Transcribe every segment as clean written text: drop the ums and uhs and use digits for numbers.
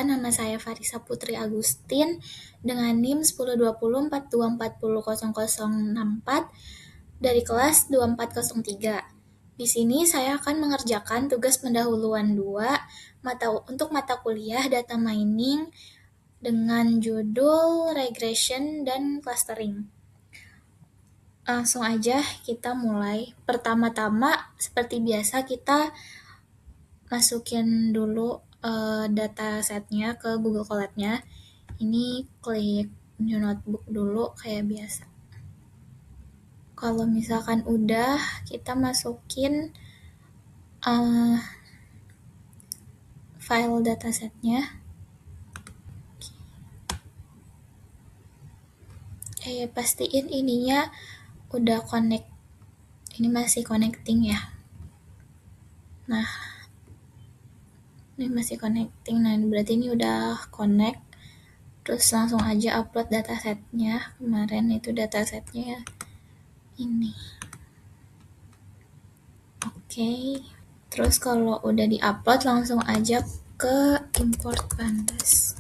perkenalkan, nama saya Farisa Putri Agustin dengan NIM 102042400064 dari kelas 2403. Di sini saya akan mengerjakan tugas pendahuluan 2 untuk mata kuliah data mining dengan judul regression dan clustering. Langsung aja kita mulai. Pertama-tama, seperti biasa kita masukin dulu data setnya ke Google Colab-nya. Ini klik new notebook dulu kayak biasa. Kalau misalkan udah, kita masukin file datasetnya. Pastiin ininya udah connect. Ini masih connecting ya. Nah, ini masih connecting. Nah, berarti ini udah connect. Terus langsung aja upload datasetnya. Kemarin itu datasetnya ya. Ini. Oke. Terus kalau udah di-upload langsung aja ke import pandas.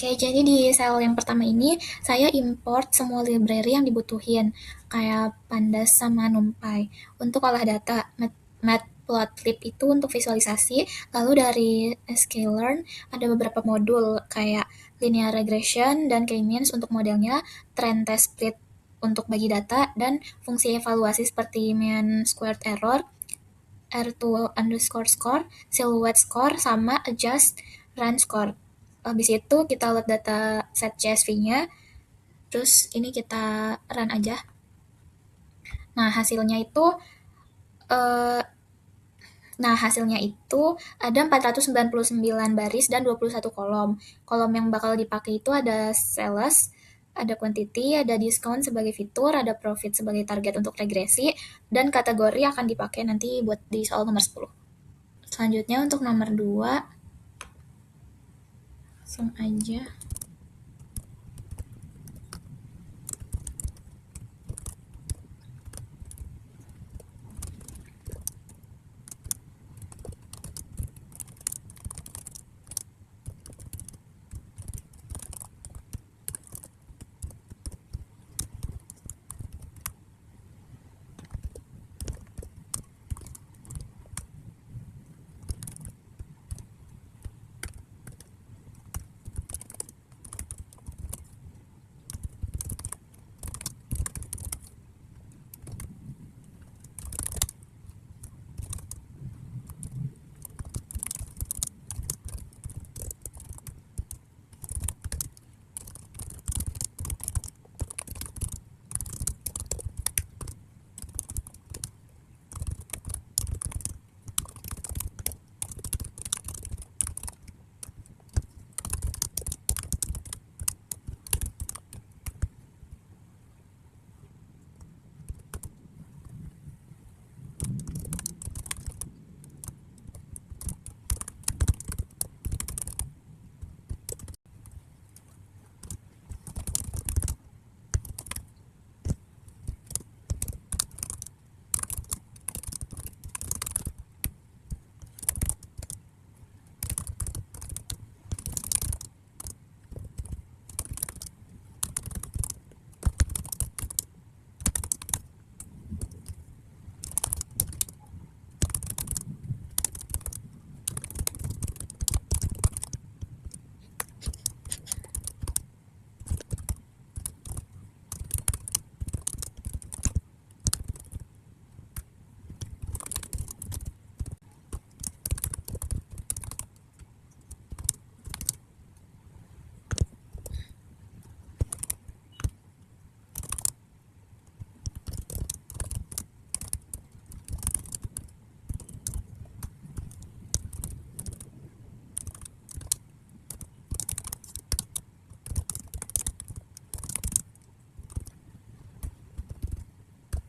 Oke, jadi di sel yang pertama ini saya import semua library yang dibutuhin, kayak Pandas sama NumPy. Untuk olah data, Matplotlib itu untuk visualisasi, lalu dari sklearn ada beberapa modul kayak linear regression dan k-means untuk modelnya, trend test split untuk bagi data, dan fungsi evaluasi seperti mean squared error, R2_score, silhouette score, sama adjust run score. Habis itu kita load data set CSV-nya, terus ini kita run aja. Nah, hasilnya itu ada 499 baris dan 21 kolom. Kolom yang bakal dipakai itu ada sales, ada quantity, ada discount sebagai fitur, ada profit sebagai target untuk regresi, dan kategori akan dipakai nanti buat di soal nomor 10. Selanjutnya untuk nomor 2, langsung aja.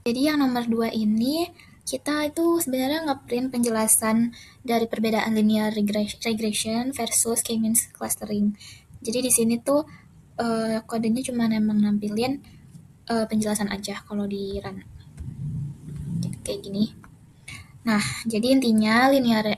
Jadi yang nomor 2 ini, kita itu sebenarnya nge-print penjelasan dari perbedaan linear regression versus K-means clustering. Jadi di sini tuh kodenya cuma emang nampilin penjelasan aja kalau di run kayak gini. Nah, jadi intinya linear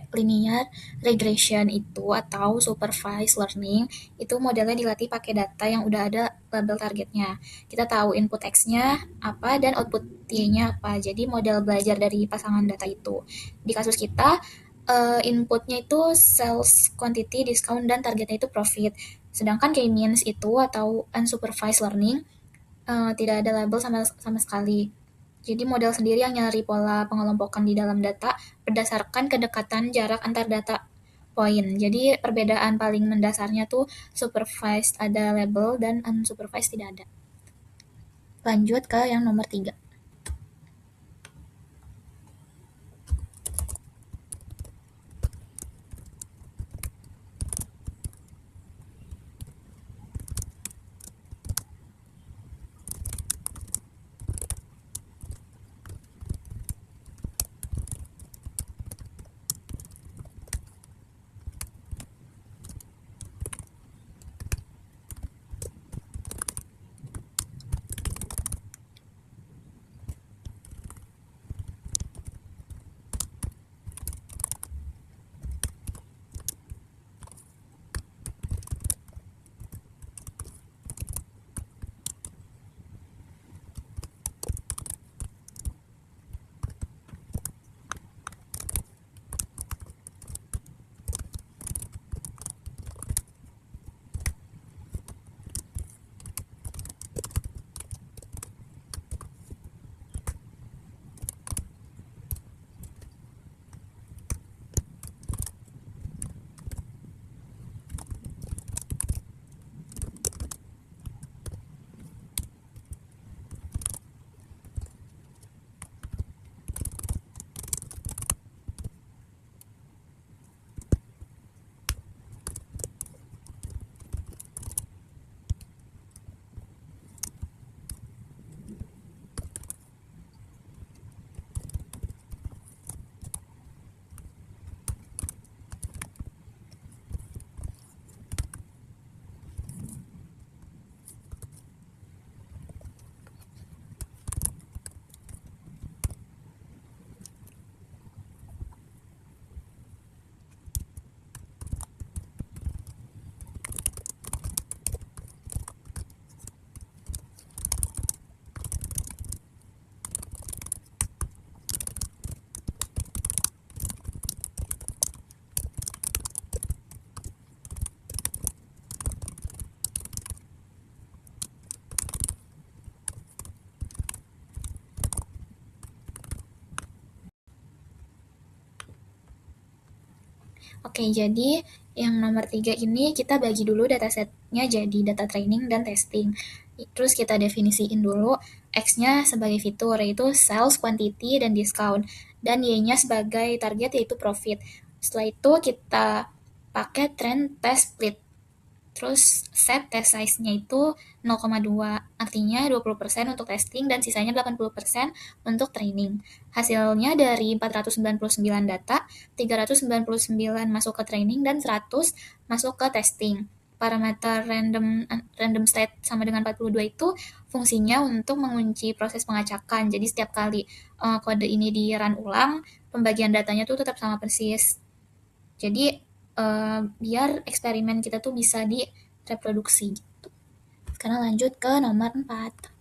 regression itu atau supervised learning itu modelnya dilatih pakai data yang udah ada label targetnya. Kita tahu input X-nya apa dan output Y-nya apa. Jadi model belajar dari pasangan data itu. Di kasus kita, inputnya itu sales quantity, discount, dan targetnya itu profit. Sedangkan K-means itu atau unsupervised learning tidak ada label sama sama sekali. Jadi model sendiri yang nyari pola pengelompokan di dalam data berdasarkan kedekatan jarak antar data poin. Jadi perbedaan paling mendasarnya tuh supervised ada label dan unsupervised tidak ada. Lanjut ke yang nomor 3. Oke, jadi yang nomor 3 ini kita bagi dulu datasetnya jadi data training dan testing. Terus kita definisiin dulu X-nya sebagai fitur, yaitu sales, quantity, dan discount. Dan Y-nya sebagai target, yaitu profit. Setelah itu kita pakai trend test split. Terus set test size-nya itu 0,2, artinya 20% untuk testing dan sisanya 80% untuk training. Hasilnya dari 499 data, 399 masuk ke training dan 100 masuk ke testing. Parameter random state sama dengan 42 itu fungsinya untuk mengunci proses pengacakan. Jadi setiap kali kode ini di run ulang, pembagian datanya tuh tetap sama persis. Jadi biar eksperimen kita tuh bisa direproduksi gitu. Sekarang lanjut ke nomor 4.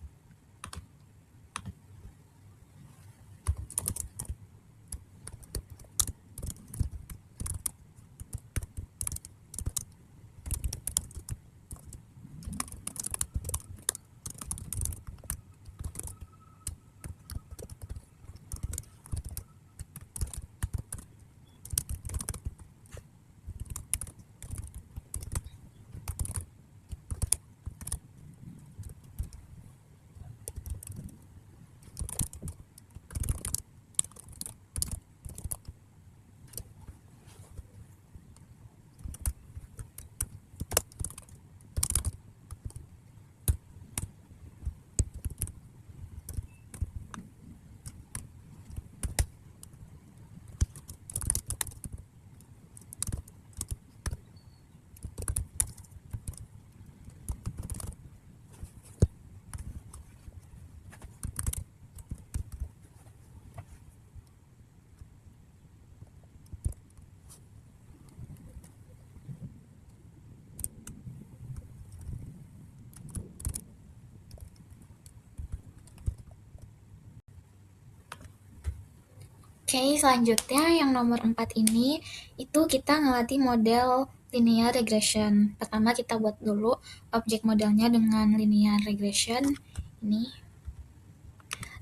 Oke, selanjutnya yang nomor 4 ini, itu kita ngelatih model linear regression. Pertama kita buat dulu objek modelnya dengan linear regression. Ini.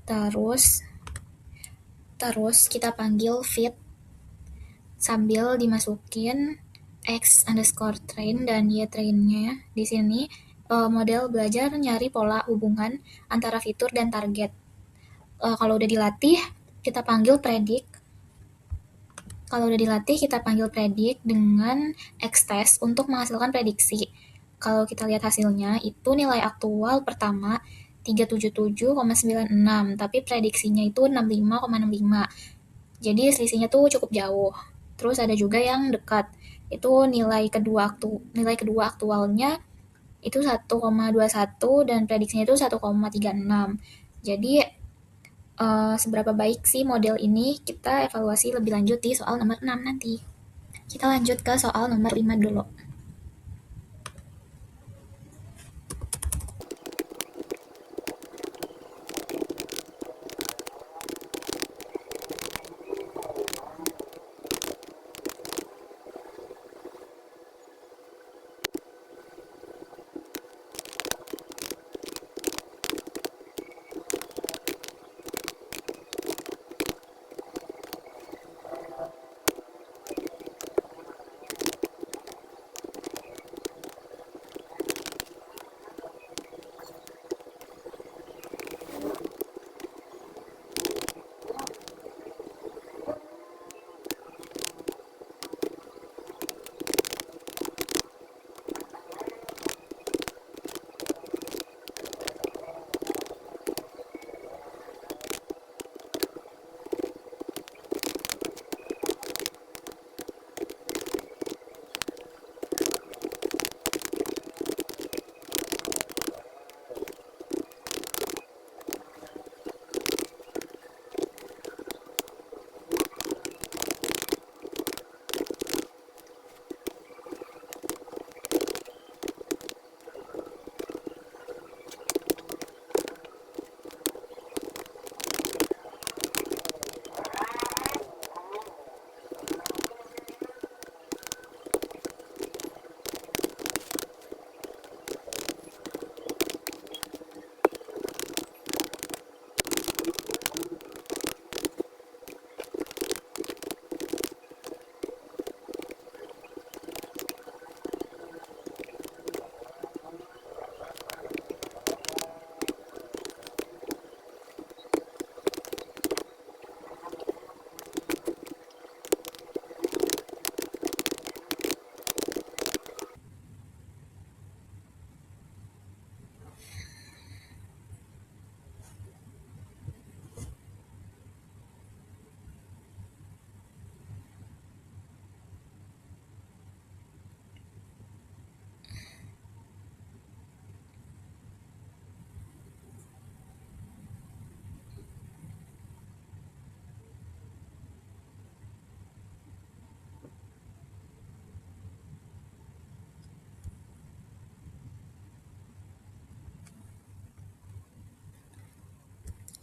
Terus, kita panggil fit sambil dimasukin x underscore train dan y trainnya. Di sini model belajar nyari pola hubungan antara fitur dan target. Kalau udah dilatih, kita panggil predict. Kalau udah dilatih, kita panggil predict dengan x-test untuk menghasilkan prediksi. Kalau kita lihat hasilnya, itu nilai aktual pertama 377,96, tapi prediksinya itu 65,65. Jadi selisihnya tuh cukup jauh. Terus ada juga yang dekat. Itu nilai kedua aktualnya itu 1,21 dan prediksinya itu 1,36. Jadi seberapa baik sih model ini, kita evaluasi lebih lanjut di soal nomor 6 nanti. Kita lanjut ke soal nomor 5 dulu.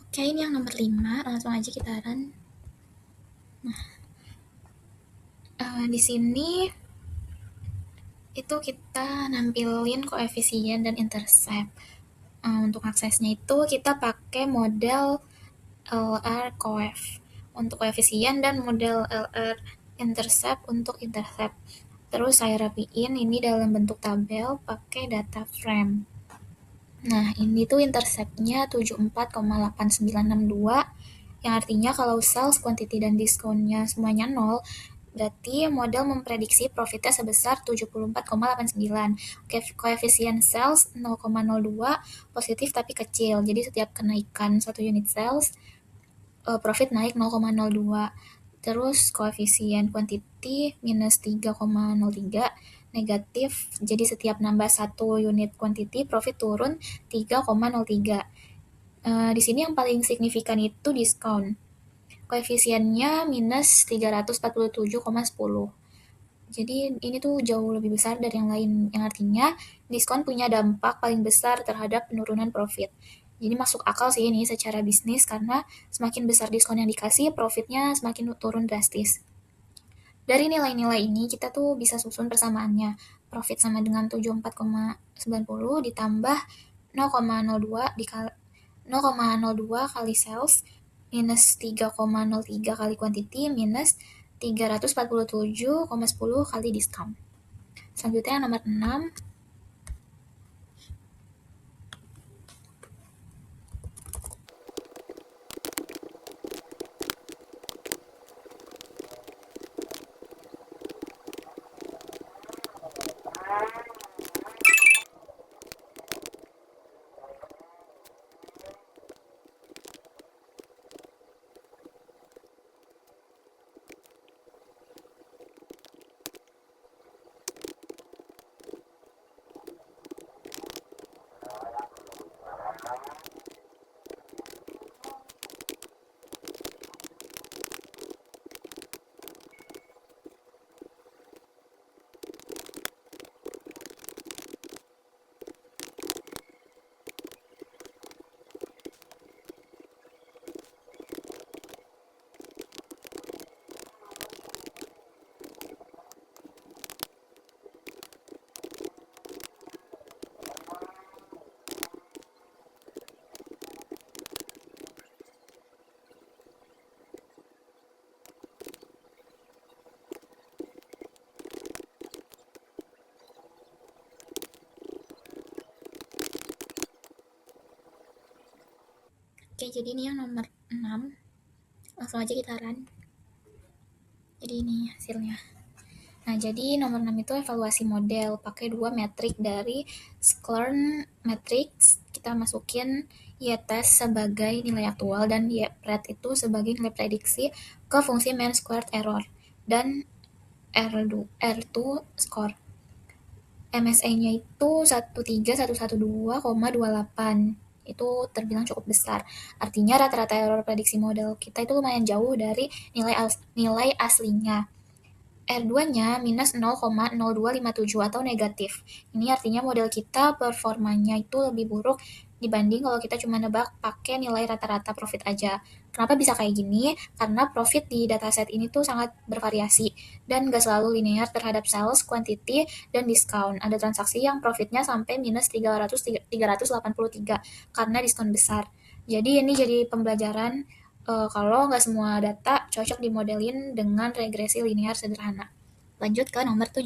Oke, ini yang nomor 5, langsung aja kita run. Di sini itu kita nampilin koefisien dan intercept. Untuk aksesnya itu kita pakai model LR coef untuk koefisien dan model LR intercept untuk intercept. Terus saya rapiin ini dalam bentuk tabel pakai data frame. Nah, ini tuh interceptnya 74,8962, yang artinya kalau sales, quantity, dan diskonnya semuanya 0, berarti model memprediksi profitnya sebesar 74,89. Koefisien sales 0,02, positif tapi kecil. Jadi setiap kenaikan 1 unit sales, profit naik 0,02. Terus koefisien quantity minus 3,03, negatif. Jadi setiap nambah 1 unit quantity, profit turun 3,03. Di sini yang paling signifikan itu diskon. Koefisiennya minus 347,10. Jadi ini tuh jauh lebih besar dari yang lain, yang artinya diskon punya dampak paling besar terhadap penurunan profit. Jadi masuk akal sih ini secara bisnis karena semakin besar diskon yang dikasih, profitnya semakin turun drastis. Dari nilai-nilai ini kita tuh bisa susun persamaannya. Profit sama dengan 74,90 ditambah 0,02 0,02 kali sales minus 3,03 kali quantity minus 347,10 kali diskon. Selanjutnya nomor 6. Oke, jadi ini yang nomor 6. Langsung aja kita run. Jadi ini hasilnya. Nah, jadi nomor 6 itu evaluasi model, pakai dua metrik dari Sklearn Matrix. Kita masukin y-test sebagai nilai aktual dan y-pred itu sebagai nilai prediksi ke fungsi mean squared error dan R2 score. MSE-nya itu 13112,28. Itu terbilang cukup besar. Artinya rata-rata error prediksi model kita itu lumayan jauh dari nilai aslinya. R2-nya minus 0,0257 atau negatif. Ini artinya model kita performanya itu lebih buruk dibanding kalau kita cuma nebak pakai nilai rata-rata profit aja. Kenapa bisa kayak gini? Karena profit di dataset ini tuh sangat bervariasi dan gak selalu linear terhadap sales, quantity, dan discount. Ada transaksi yang profitnya sampai minus 383 karena diskon besar. Jadi ini jadi pembelajaran kalau nggak semua data cocok dimodelin dengan regresi linear sederhana. Lanjut ke nomor 7.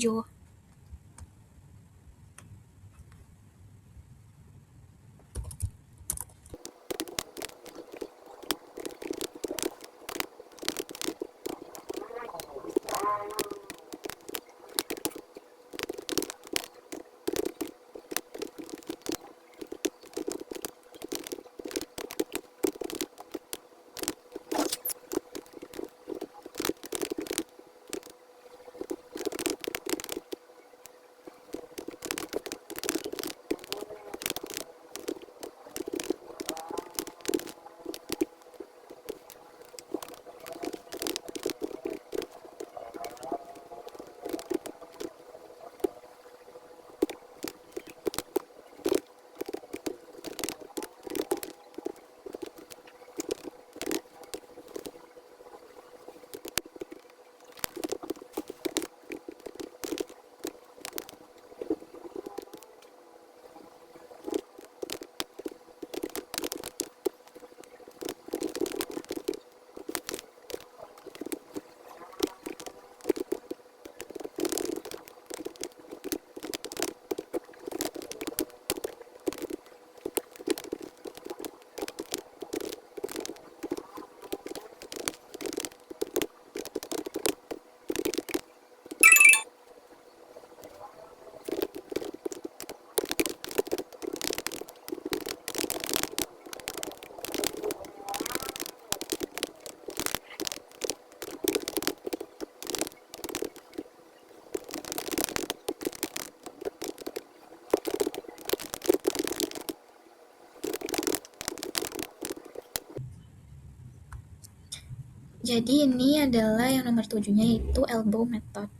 Jadi ini adalah yang nomor 7-nya yaitu elbow method.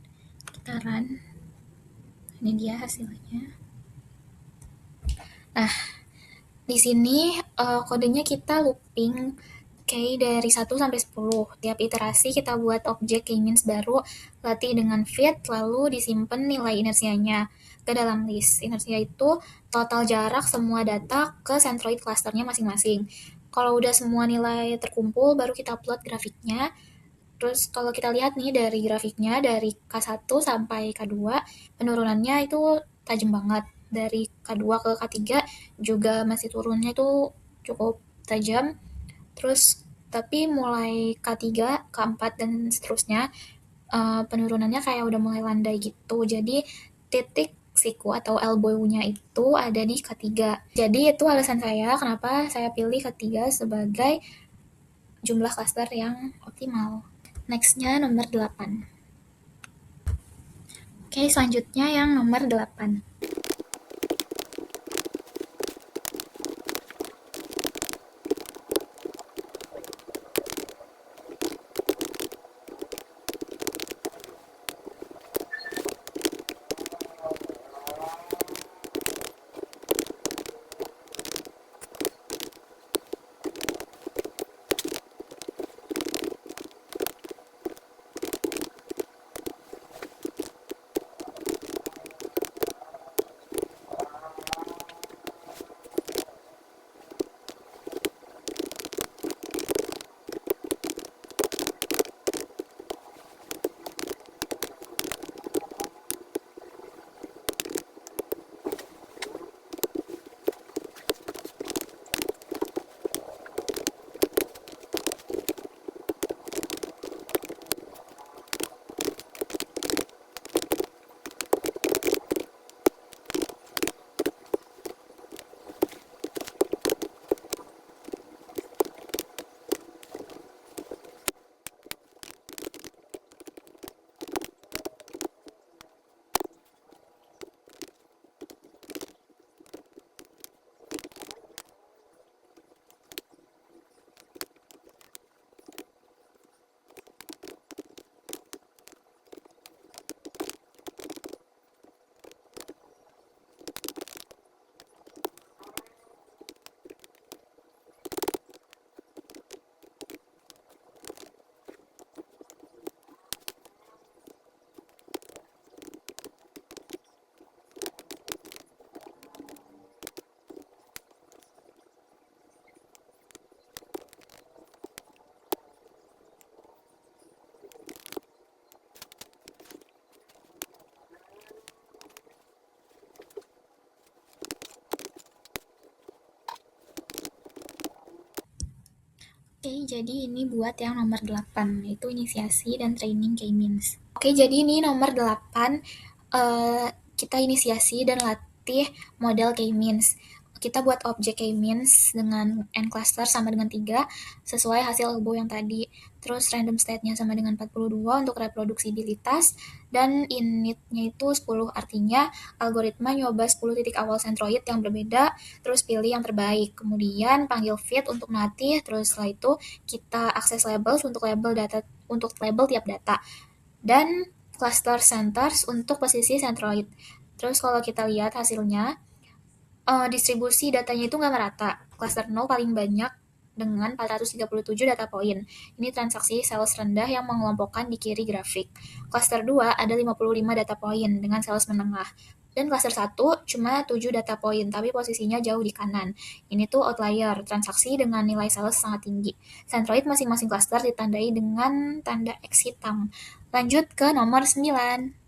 Kita run. Ini dia hasilnya. Nah, Di sini kodenya kita looping kayak dari 1 sampai 10. Tiap iterasi kita buat objek k-means baru, latih dengan fit, lalu disimpan nilai inersianya ke dalam list. Inersia itu total jarak semua data ke centroid clusternya masing-masing. Kalau udah semua nilai terkumpul, baru kita upload grafiknya. Terus kalau kita lihat nih dari grafiknya, dari K1 sampai K2, penurunannya itu tajam banget. Dari K2 ke K3 juga masih turunnya itu cukup tajam. Terus tapi mulai K3, K4, dan seterusnya penurunannya kayak udah mulai landai gitu. Jadi titik siku atau elbow-nya itu ada di K3. Jadi itu alasan saya kenapa saya pilih K3 sebagai jumlah cluster yang optimal. Nextnya nomor 8. Oke, selanjutnya yang nomor 8. Oke, jadi ini buat yang nomor 8, yaitu inisiasi dan training K-means. Oke, jadi ini nomor 8, kita inisiasi dan latih model K-means. Kita buat objek K-means dengan n cluster sama dengan 3, sesuai hasil elbow yang tadi. Terus random state-nya sama dengan 42 untuk reproduksibilitas, dan init-nya itu 10, artinya algoritma nyoba 10 titik awal centroid yang berbeda, terus pilih yang terbaik. Kemudian panggil fit untuk melatih, terus setelah itu kita akses labels untuk label tiap data. Dan cluster centers untuk posisi centroid. Terus kalau kita lihat hasilnya, distribusi datanya itu nggak merata. Cluster 0 paling banyak dengan 437 data poin. Ini transaksi sales rendah yang mengelompokkan di kiri grafik. Cluster 2 ada 55 data poin dengan sales menengah. Dan cluster 1 cuma 7 data poin, tapi posisinya jauh di kanan. Ini tuh outlier, transaksi dengan nilai sales sangat tinggi. Centroid masing-masing cluster ditandai dengan tanda X hitam. Lanjut ke nomor 9.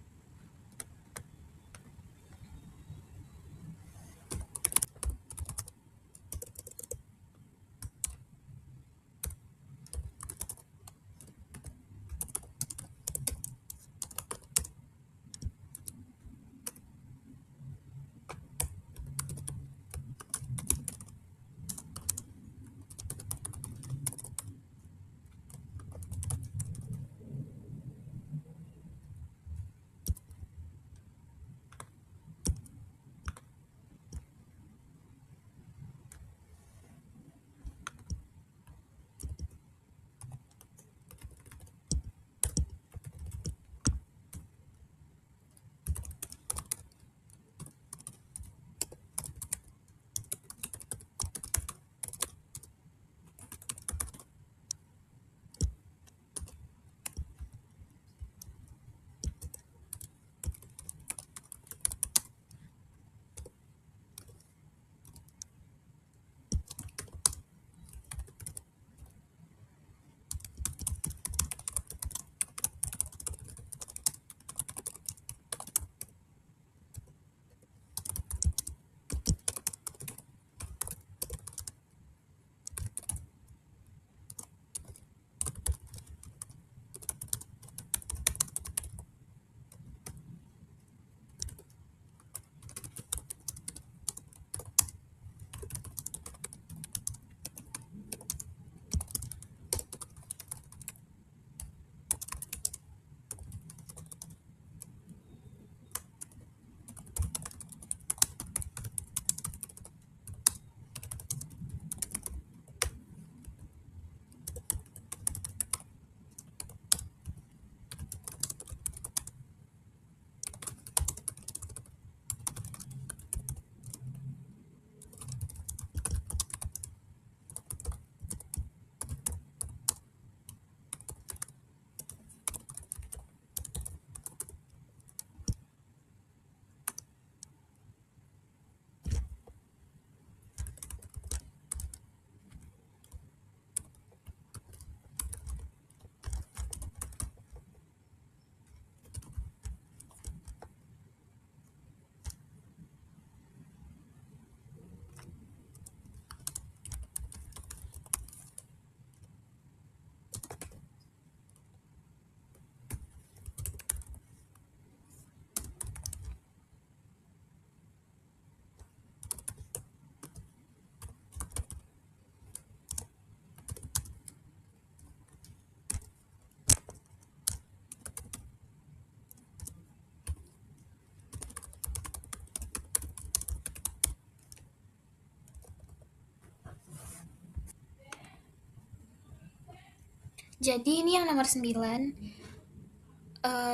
Jadi ini yang nomor 9,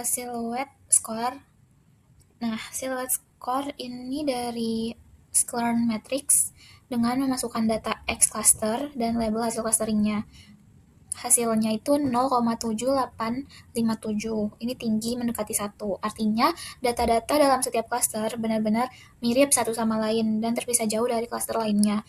silhouette score. Nah, silhouette score ini dari Sklearn Matrix dengan memasukkan data X cluster dan label hasil clusteringnya. Hasilnya itu 0,7857. Ini tinggi mendekati 1. Artinya, data-data dalam setiap cluster benar-benar mirip satu sama lain dan terpisah jauh dari cluster lainnya.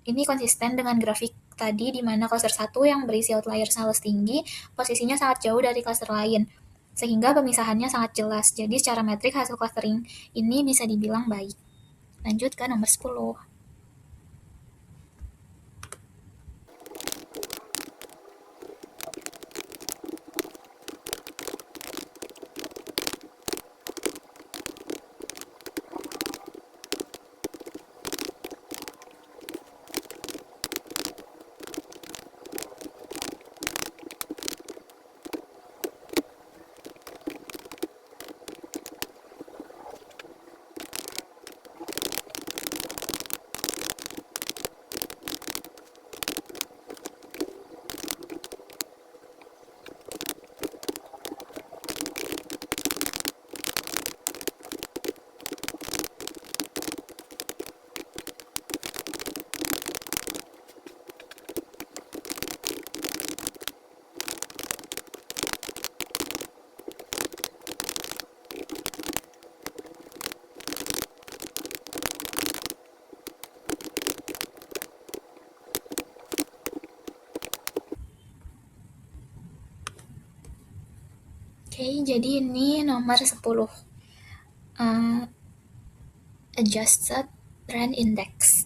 Ini konsisten dengan grafik tadi di mana cluster 1 yang berisi outlier sales tinggi, posisinya sangat jauh dari cluster lain. Sehingga pemisahannya sangat jelas. Jadi secara metrik hasil clustering ini bisa dibilang baik. Lanjut ke nomor 10. Oke, jadi ini nomor 10. Uh, Adjusted Rand Index.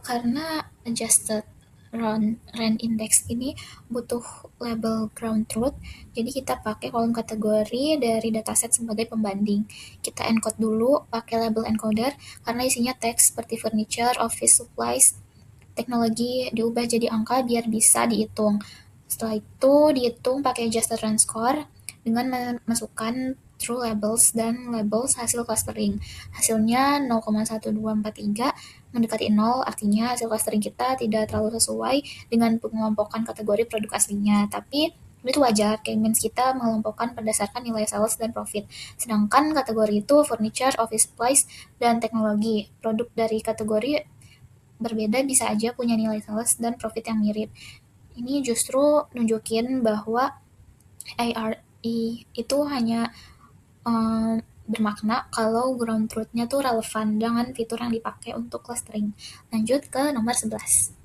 Karena adjusted rand index ini butuh label ground truth, jadi kita pakai kolom kategori dari dataset sebagai pembanding. Kita encode dulu pakai label encoder karena isinya teks seperti furniture, office supplies, teknologi diubah jadi angka biar bisa dihitung. Setelah itu dihitung pakai adjusted rand score dengan memasukkan true labels dan labels hasil clustering. Hasilnya 0,1243 mendekati 0, artinya hasil clustering kita tidak terlalu sesuai dengan pengelompokan kategori produk aslinya. Tapi itu wajar, kayak means kita mengelompokkan berdasarkan nilai sales dan profit. Sedangkan kategori itu furniture, office supplies, dan teknologi. Produk dari kategori berbeda bisa aja punya nilai sales dan profit yang mirip. Ini justru nunjukin bahwa ARE itu hanya bermakna kalau ground truth-nya tuh relevan dengan fitur yang dipakai untuk clustering. Lanjut ke nomor 11.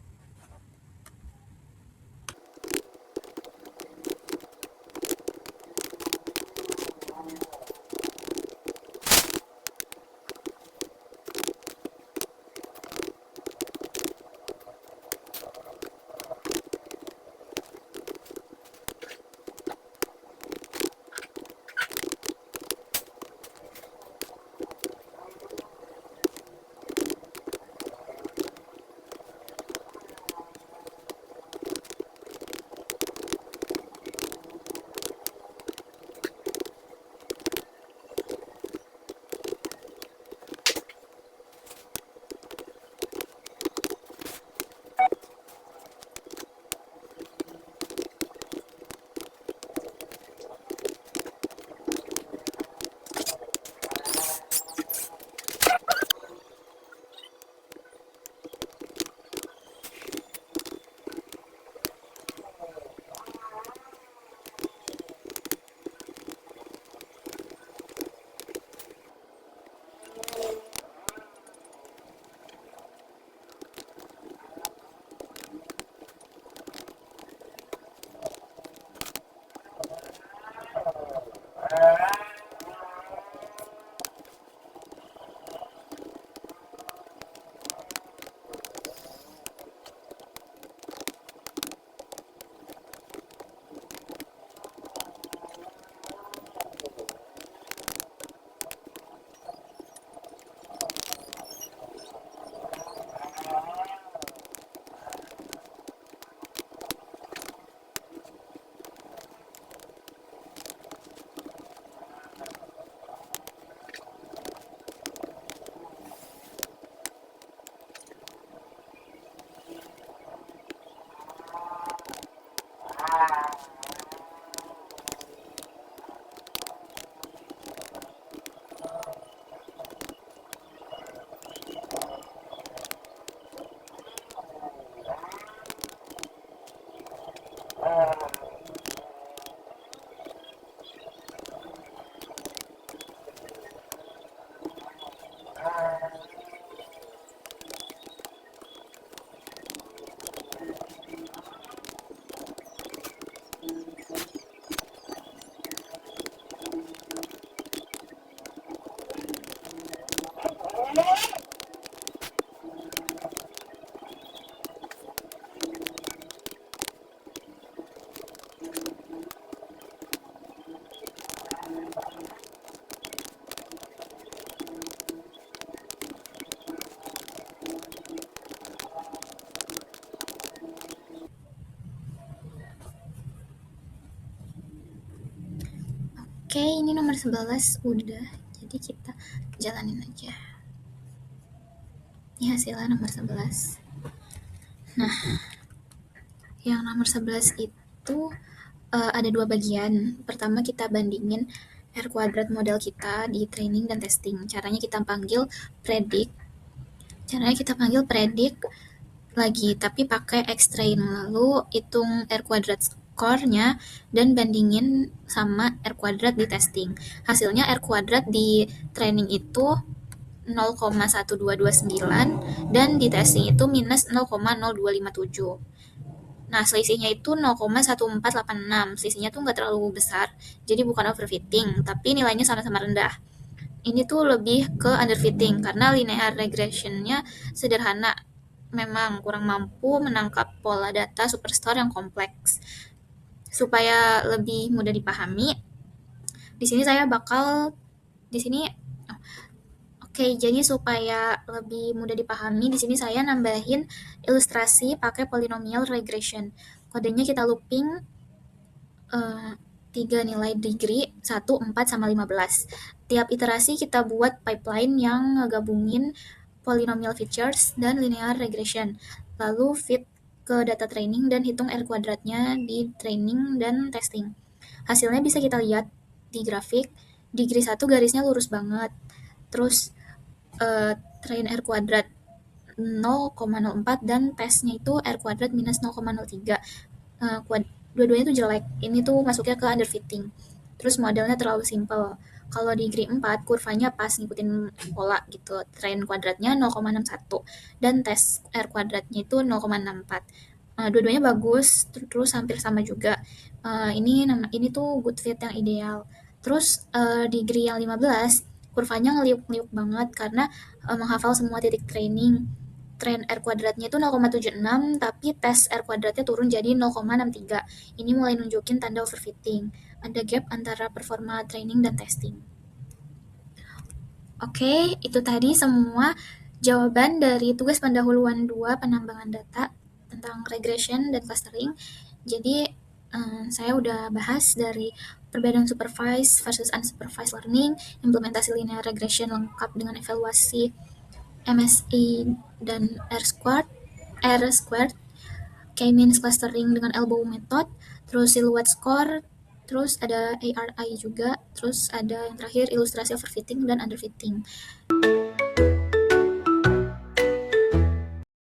nomor 11 udah, jadi kita jalanin aja. Ini hasilnya nomor 11. Nah, yang nomor 11 itu ada dua bagian. Pertama kita bandingin R kuadrat model kita di training dan testing. Caranya kita panggil predict. Lagi, tapi pakai X-train. Lalu hitung R kuadrat score-nya dan bandingin sama R kuadrat di testing. Hasilnya R kuadrat di training itu 0,1229 dan di testing itu minus 0,0257. Nah, selisihnya itu 0,1486. Selisihnya tuh nggak terlalu besar, jadi bukan overfitting, tapi nilainya sama-sama rendah. Ini tuh lebih ke underfitting karena linear regression-nya sederhana. Memang kurang mampu menangkap pola data superstore yang kompleks. Supaya lebih mudah dipahami, di sini saya bakal di sini Oke, jadi supaya lebih mudah dipahami, di sini saya nambahin ilustrasi pakai polynomial regression. Kodenya kita looping 3 nilai degree, 1, 4, sama 15. Tiap iterasi kita buat pipeline yang ngegabungin polynomial features dan linear regression. Lalu fit ke data training dan hitung R kuadratnya di training dan testing. Hasilnya bisa kita lihat di grafik. Degree 1 garisnya lurus banget. Terus train R kuadrat 0,04 dan tesnya itu R kuadrat minus 0,03. Dua-duanya tuh jelek. Ini tuh masuknya ke underfitting. Terus modelnya terlalu simple. Kalau di degree 4, kurvanya pas ngikutin pola gitu. Train kuadratnya 0,61 dan tes R kuadratnya itu 0,64. Dua-duanya bagus, terus hampir sama juga. Ini tuh good fit yang ideal. Terus degree yang 15, kurvanya ngeliuk-ngeliuk banget karena menghafal semua titik training. Train R kuadratnya itu 0,76, tapi tes R kuadratnya turun jadi 0,63. Ini mulai nunjukin tanda overfitting. Ada gap antara performa training dan testing. Oke, itu tadi semua jawaban dari tugas pendahuluan 2 penambangan data tentang regression dan clustering. Jadi, saya udah bahas dari perbedaan supervised versus unsupervised learning, implementasi linear regression lengkap dengan evaluasi MSE dan R-squared, K-means clustering dengan elbow method, terus silhouette score, terus ada ARI juga, terus ada yang terakhir ilustrasi overfitting dan underfitting.